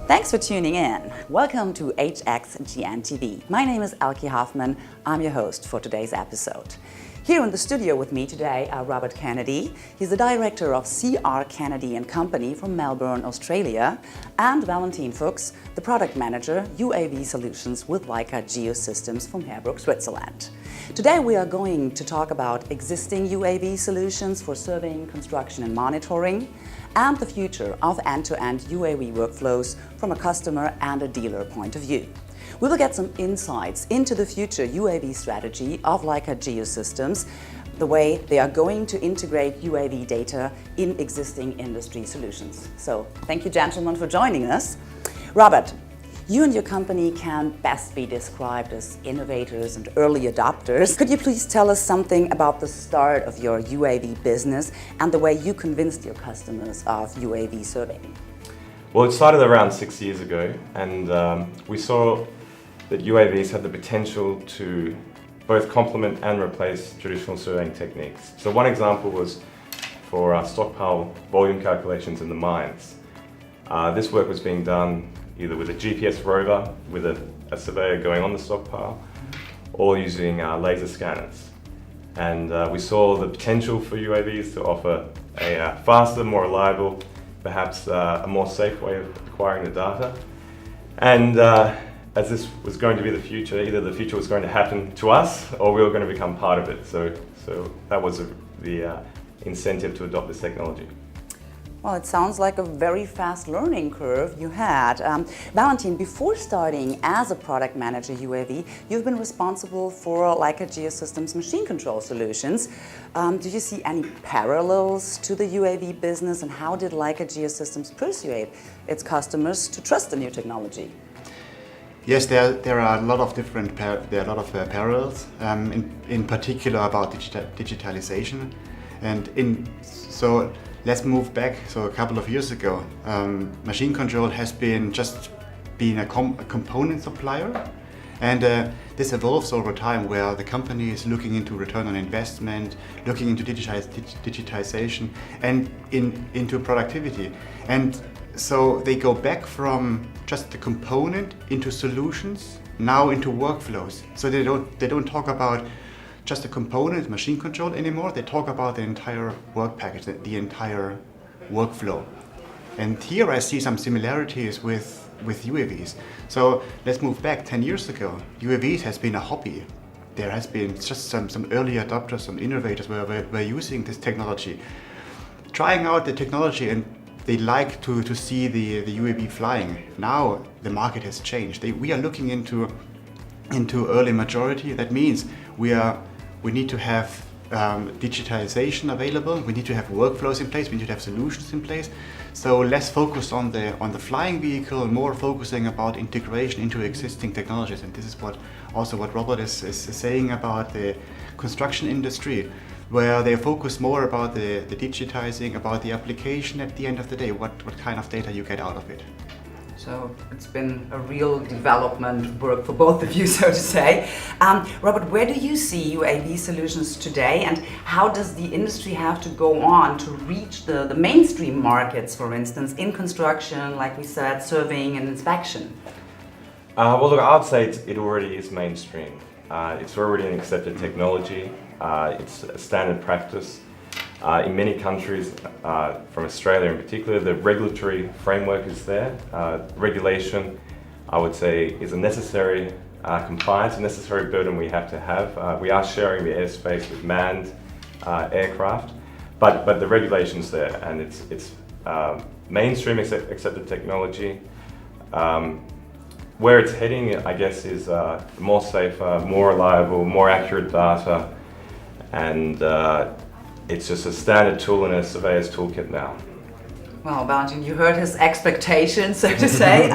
Thanks for tuning in. Welcome to HXGN TV. My name is Elke Hoffman. I'm your host for today's episode. Here in the studio with me today are Robert Kennedy. He's the director of CR Kennedy and Company from Melbourne, Australia, and Valentin Fuchs, the product manager, UAV Solutions with Leica Geosystems from Heerbrugg, Switzerland. Today we are going to talk about existing UAV solutions for surveying, construction and monitoring, and the future of end-to-end UAV workflows from a customer and a dealer point of view. We will get some insights into the future UAV strategy of Leica Geosystems, the way they are going to integrate UAV data in existing industry solutions. So, thank you gentlemen for joining us. Robert, you and your company can best be described as innovators and early adopters. Could you please tell us something about the start of your UAV business and the way you convinced your customers of UAV surveying? Well, it started around 6 years ago, and we saw that UAVs had the potential to both complement and replace traditional surveying techniques. So one example was for stockpile volume calculations in the mines. This work was being done either with a GPS rover, with a surveyor going on the stockpile, or using laser scanners. And we saw the potential for UAVs to offer a faster, more reliable, perhaps a more safe way of acquiring the data. And as this was going to be the future, either the future was going to happen to us or we were going to become part of it. So that was the incentive to adopt this technology. Well, it sounds like a very fast learning curve you had. Valentin, before starting as a product manager UAV, you've been responsible for Leica Geosystems machine control solutions. Do you see any parallels to the UAV business, and how did Leica Geosystems persuade its customers to trust the new technology? Yes, there are a lot of different parallels, in particular about digitalization, so let's move back. So a couple of years ago, machine control has been a component supplier, and this evolves over time, where the company is looking into return on investment, looking into digitization, and into productivity. And so they go back from just the component into solutions, now into workflows. So they don't talk about just a component, machine control anymore. They talk about the entire work package, the entire workflow. And here I see some similarities with UAVs. So let's move back 10 years ago. UAVs has been a hobby. There has been just some early adopters, some innovators were using this technology, trying out the technology, and they like to see the UAV flying. Now the market has changed. We are looking into early majority. That means we need to have digitalization available. We need to have workflows in place. We need to have solutions in place. So less focused on the flying vehicle, more focusing about integration into existing technologies. And this is what Robert is saying about the construction industry, where they focus more about the digitizing, about the application at the end of the day, what kind of data you get out of it. So it's been a real development work for both of you, so to say. Robert, where do you see UAV solutions today, and how does the industry have to go on to reach the mainstream markets, for instance, in construction, like we said, surveying and inspection? Well, look, I'd say it already is mainstream. It's already an accepted technology. It's a standard practice. In many countries, from Australia in particular, the regulatory framework is there. Regulation, I would say, is a necessary compliance, a necessary burden we have to have. We are sharing the airspace with manned aircraft, but the regulation's there, and it's mainstream accepted technology. Where it's heading, I guess, is more safer, more reliable, more accurate data, and it's just a standard tool in a surveyor's toolkit now. Well, Valentin, you heard his expectations, so to say.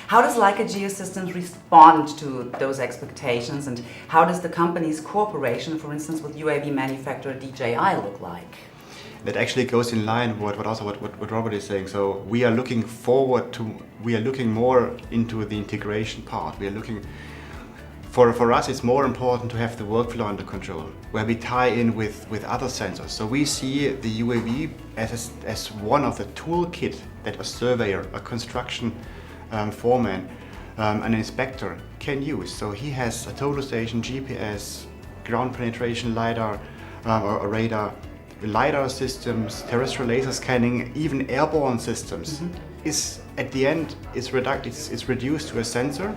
How does Leica Geosystems respond to those expectations, and how does the company's cooperation, for instance, with UAV manufacturer DJI look like? That actually goes in line with what Robert is saying. So we are looking more into the integration part. For us, it's more important to have the workflow under control, where we tie in with other sensors. So we see the UAV as one of the toolkit that a surveyor, a construction foreman an inspector can use. So he has a total station, GPS, ground penetration LiDAR, or radar, LiDAR systems, terrestrial laser scanning, even airborne systems. Is at the end it's reduced to a sensor,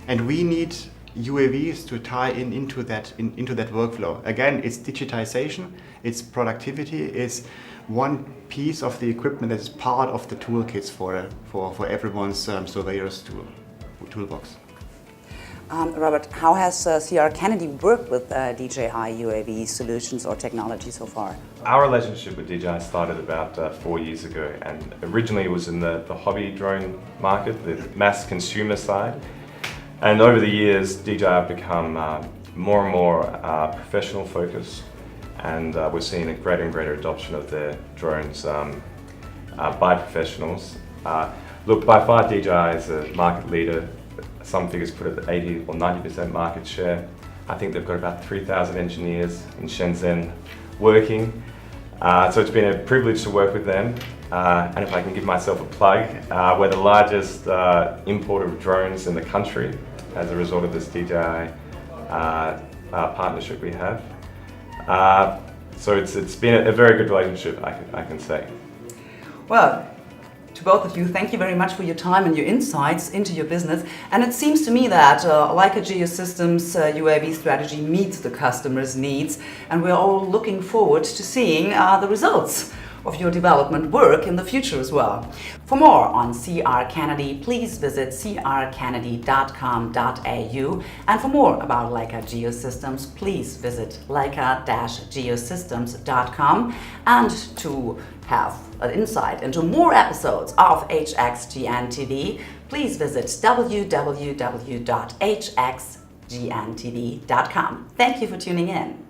and we need UAVs to tie into that workflow. Again, it's digitization, it's productivity, it's one piece of the equipment that is part of the toolkits for everyone's surveyor's toolbox. Robert, how has CR Kennedy worked with DJI UAV solutions or technology so far? Our relationship with DJI started about 4 years ago, and originally it was in the hobby drone market, the mass consumer side. And over the years, DJI have become more and more professional focused, and we're seeing a greater and greater adoption of their drones by professionals. Look, by far DJI is a market leader. Some figures put it at 80 or 90% market share. I think they've got about 3,000 engineers in Shenzhen working. So it's been a privilege to work with them. And if I can give myself a plug, we're the largest importer of drones in the country as a result of this DJI partnership we have. So it's been a very good relationship, I can say. Well, to both of you, thank you very much for your time and your insights into your business. And it seems to me that Leica Geosystems UAV strategy meets the customer's needs, and we're all looking forward to seeing the results of your development work in the future as well. For more on CR Kennedy, please visit crkennedy.com.au, and for more about Leica Geosystems, please visit leica-geosystems.com. And to have an insight into more episodes of HXGN TV, please visit www.hxgntv.com. Thank you for tuning in.